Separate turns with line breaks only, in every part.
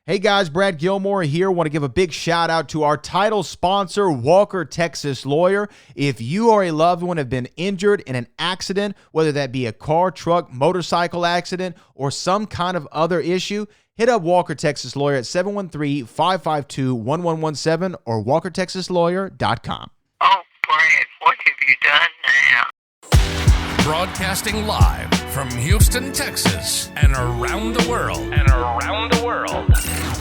Hey guys, Brad Gilmore here. Want to give a big shout out to our title sponsor, Walker Texas Lawyer. If you or a loved one have been injured in an accident, whether that be a car, truck, motorcycle accident, or some kind of other issue, hit up Walker Texas Lawyer at 713-552-1117 or walkertexaslawyer.com.
Oh, Brad, what have you done now?
Broadcasting live from Houston, Texas, and around the world.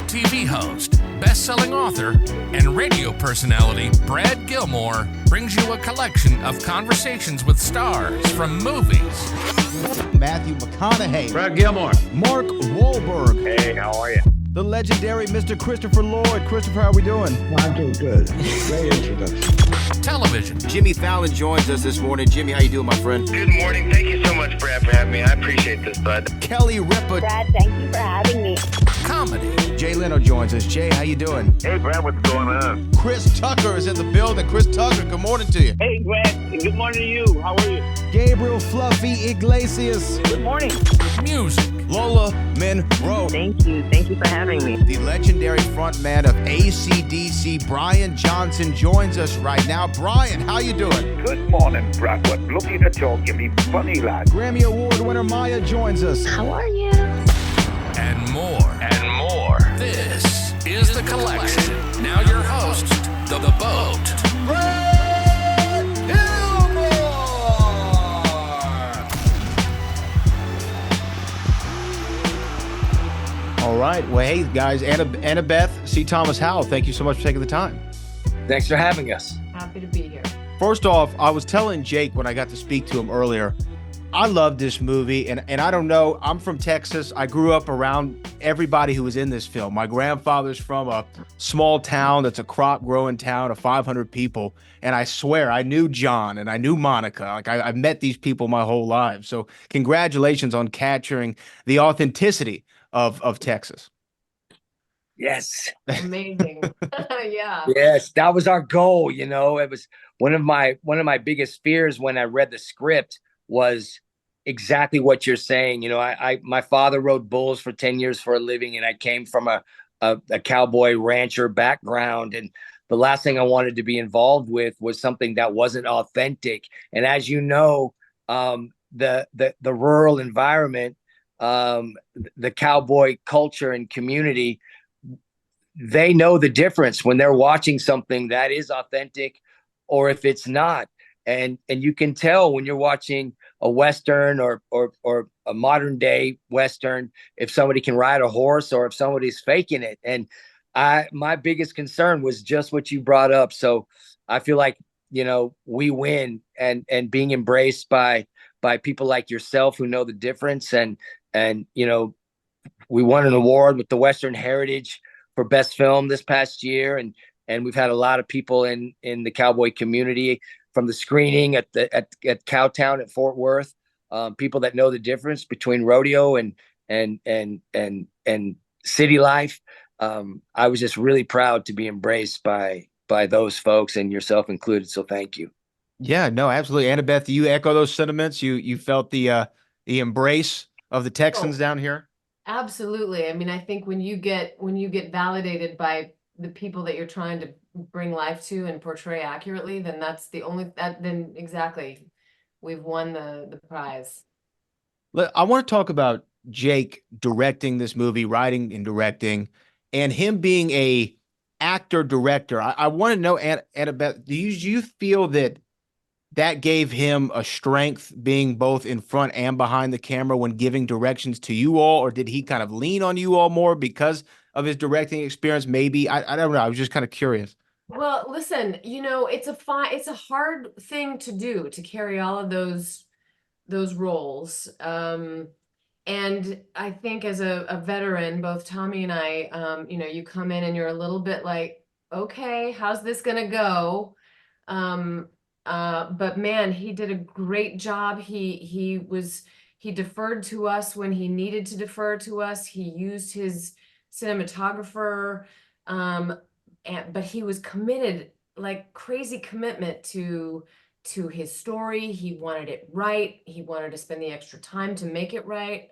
TV host, best-selling author, and radio personality Brad Gilmore brings you a collection of conversations with stars from movies.
Matthew McConaughey.
Brad Gilmore.
Mark Wahlberg.
Hey, how are you?
The legendary Mr. Christopher Lloyd. Christopher, how are we doing?
I'm doing good. Great introduction.
Television.
Jimmy Fallon joins us this morning. Jimmy, how you doing, my friend?
Good morning. Thank you so much, Brad, for having me. I appreciate this, bud.
Kelly Ripa.
Brad, thank you for having me.
Comedy.
Jay Leno joins us. Jay, how you doing?
Hey, Brad, what's going on?
Chris Tucker is in the building. Chris Tucker, good morning to you.
Hey, Brad. Good morning to you. How are you?
Gabriel Fluffy Iglesias.
Good morning.
Music.
Lola Monroe.
Thank you. Thank you for having me.
The legendary frontman of AC/DC, Brian Johnson, joins us right now. Brian, how you doing?
Good morning, Brad. What looking to talk to me, funny lad.
Grammy Award winner Maya joins us.
How are you?
And more. This is The Collection. Now your host, The Boat.
Brad Gilmore! All right. Well, hey, guys, Annabeth, C. Thomas Howell, thank you so much for taking the time.
Thanks for having us.
Happy to be here.
First off, I was telling Jake when I got to speak to him earlier, I love this movie, and I don't know, I'm from Texas. I grew up around everybody who was in this film. My grandfather's from a small town that's a crop-growing town of 500 people, and I swear, I knew John and I knew Monica. Like, I've met these people my whole life. So congratulations on capturing the authenticity of Texas.
Yes.
Amazing. Yeah.
Yes, that was our goal. You know, it was one of my biggest fears when I read the script was exactly what you're saying. You know, my father rode bulls for 10 years for a living, and I came from a cowboy rancher background. And the last thing I wanted to be involved with was something that wasn't authentic. And as you know, the rural environment, the cowboy culture and community, they know the difference when they're watching something that is authentic or if it's not. And you can tell when you're watching a Western or a modern day Western, if somebody can ride a horse or if somebody's faking it. And my biggest concern was just what you brought up. So I feel like, you know, we win and being embraced by people like yourself who know the difference. And, you know, we won an award with the Western Heritage for best film this past year. And we've had a lot of people in the cowboy community from the screening at Cowtown at Fort Worth, people that know the difference between rodeo and city life. I was just really proud to be embraced by those folks and yourself included. So thank you.
Yeah, no, absolutely. Annabeth, do you echo those sentiments? You felt the embrace of the Texans down here?
Absolutely. I mean, I think when you get validated by the people that you're trying to bring life to and portray accurately, then that's the only then exactly we've won the prize.
I want to talk about Jake directing this movie, writing and directing, and him being a actor director. I want to know, Annabeth, do you feel that gave him a strength being both in front and behind the camera when giving directions to you all, or did he kind of lean on you all more because of his directing experience? Maybe I don't know. I was just kind of curious.
Well, listen, you know, it's a hard thing to do, to carry all of those roles. And I think as a veteran, both Tommy and I, you know, you come in and you're a little bit like, okay, how's this gonna go? But man, he did a great job. He deferred to us when he needed to defer to us. He used his cinematographer, but he was committed, like crazy commitment to his story. He wanted it right. He wanted to spend the extra time to make it right.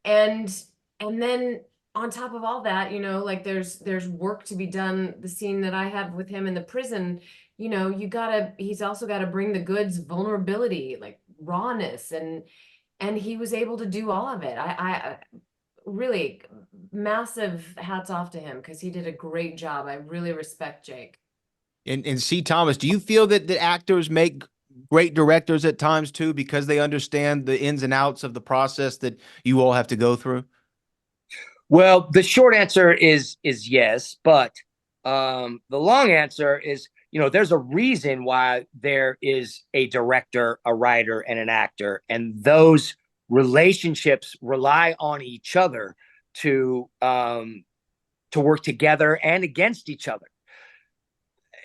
And then on top of all that, like there's work to be done. The scene that I have with him in the prison, he's also got to bring the goods, vulnerability, like rawness, and he was able to do all of it. I really massive hats off to him because he did a great job. I really respect Jake.
And C. Thomas, do you feel that the actors make great directors at times too, because they understand the ins and outs of the process that you all have to go through?
Well, the short answer is yes, but the long answer is, there's a reason why there is a director, a writer, and an actor, and those relationships rely on each other to work together and against each other.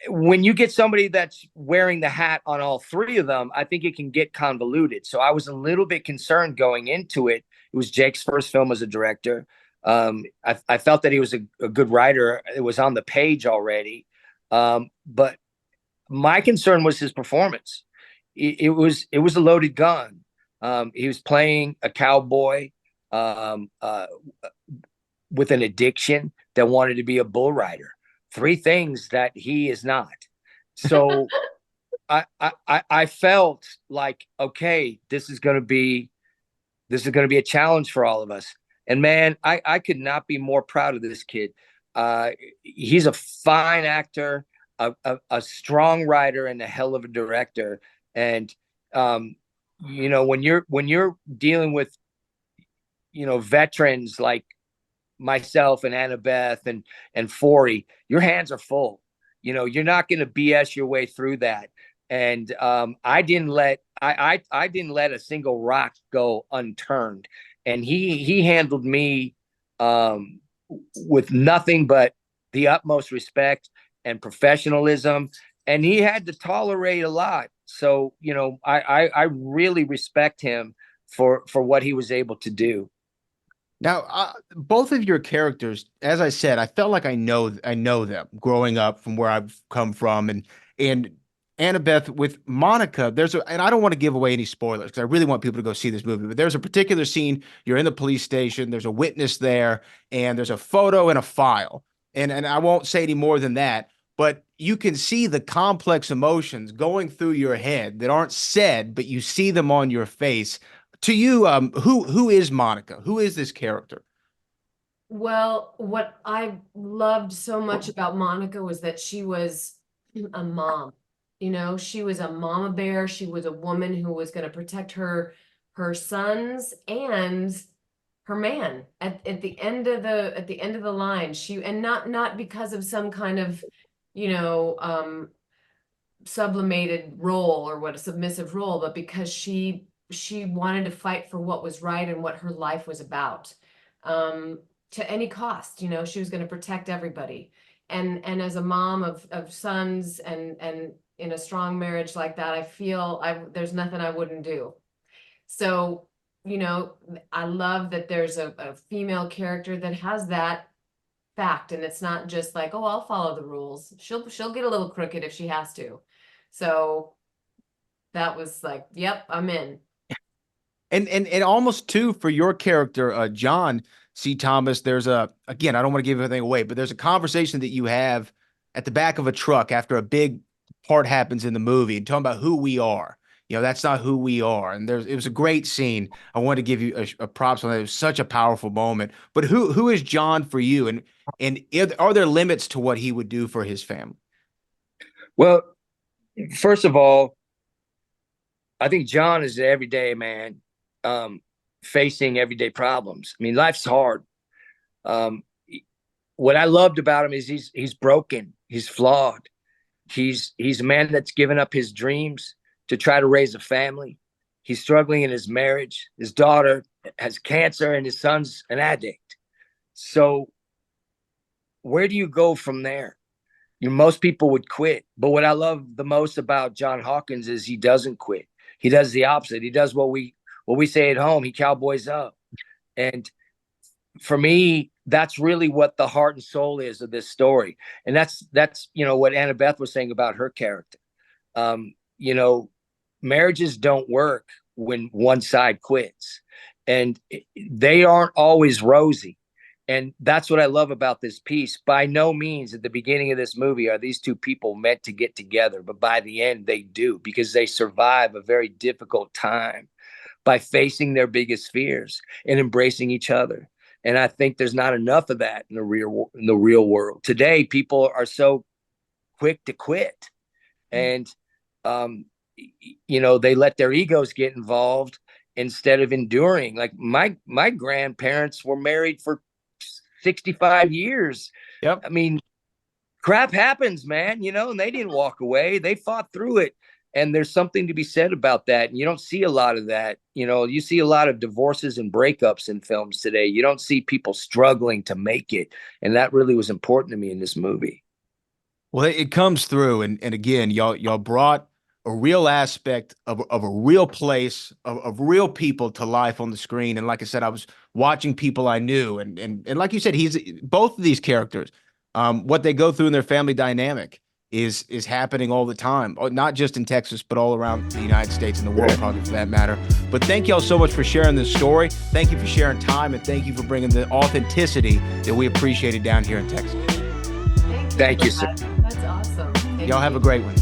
When you get somebody that's wearing the hat on all three of them, I think it can get convoluted. So I was a little bit concerned going into it. It was Jake's first film as a director. I felt that he was a good writer. It was on the page already. But my concern was his performance. It was a loaded gun. He was playing a cowboy with an addiction that wanted to be a bull rider. Three things that he is not. So I felt like, okay, this is going to be a challenge for all of us. And man, I could not be more proud of this kid. He's a fine actor, a strong writer, and a hell of a director. And when you're dealing with veterans like myself and Annabeth and Forey, your hands are full. You're not going to BS your way through that. And I didn't let a single rock go unturned. And he handled me with nothing but the utmost respect and professionalism. And he had to tolerate a lot. So, I really respect him for what he was able to do.
Now, both of your characters, as I said, I felt like I know them growing up from where I've come from, and Annabeth with Monica. And I don't want to give away any spoilers because I really want people to go see this movie. But there's a particular scene. You're in the police station. There's a witness there, and there's a photo and a file. And I won't say any more than that. But you can see the complex emotions going through your head that aren't said, but you see them on your face. To you, who is Monica? Who is this character?
Well, what I loved so much about Monica was that she was a mom. She was a mama bear. She was a woman who was going to protect her sons and her man at the end of the line. And not because of some kind of sublimated role or a submissive role, but because she wanted to fight for what was right and what her life was about, to any cost. She was going to protect everybody. And as a mom of sons and in a strong marriage like that, I feel there's nothing I wouldn't do. So, I love that there's a female character that has that fact, and it's not just like, oh, I'll follow the rules. She'll get a little crooked if she has to. So that was like, yep, I'm in.
And almost too for your character, John C. Thomas, again, I don't want to give everything away, but there's a conversation that you have at the back of a truck after a big part happens in the movie, and talking about who we are. That's not who we are. And it was a great scene. I want to give you a props on that. It was such a powerful moment. But who is John for you? And are there limits to what he would do for his family?
Well, first of all, I think John is an everyday man, facing everyday problems. I mean, life's hard. What I loved about him is he's broken. He's flawed. He's a man that's given up his dreams to try to raise a family. He's struggling in his marriage. His daughter has cancer and his son's an addict. So where do you go from there? Most people would quit. But what I love the most about John Hawkins is he doesn't quit. He does the opposite. He does what we say at home. He cowboys up. And for me, that's really what the heart and soul is of this story. And that's what Annabeth was saying about her character. Marriages don't work when one side quits, and they aren't always rosy. And that's what I love about this piece. By no means at the beginning of this movie are these two people meant to get together, but by the end they do, because they survive a very difficult time by facing their biggest fears and embracing each other. And I think there's not enough of that in the real world. Today, people are so quick to quit. And, they let their egos get involved instead of enduring. Like my grandparents were married for 65 years.
Yep.
I mean, crap happens, man, and they didn't walk away. They fought through it. And there's something to be said about that. And you don't see a lot of that. You see a lot of divorces and breakups in films today. You don't see people struggling to make it. And that really was important to me in this movie.
Well, it comes through. And again, y'all brought a real aspect of a real place, of real people to life on the screen. And like I said, I was watching people I knew. And like you said, both of these characters, what they go through in their family dynamic is happening all the time, not just in Texas, but all around the United States and the world, probably for that matter. But thank y'all so much for sharing this story. Thank you for sharing time, and thank you for bringing the authenticity that we appreciated down here in Texas.
Thank you, sir.
That's awesome.
Y'all have a great one.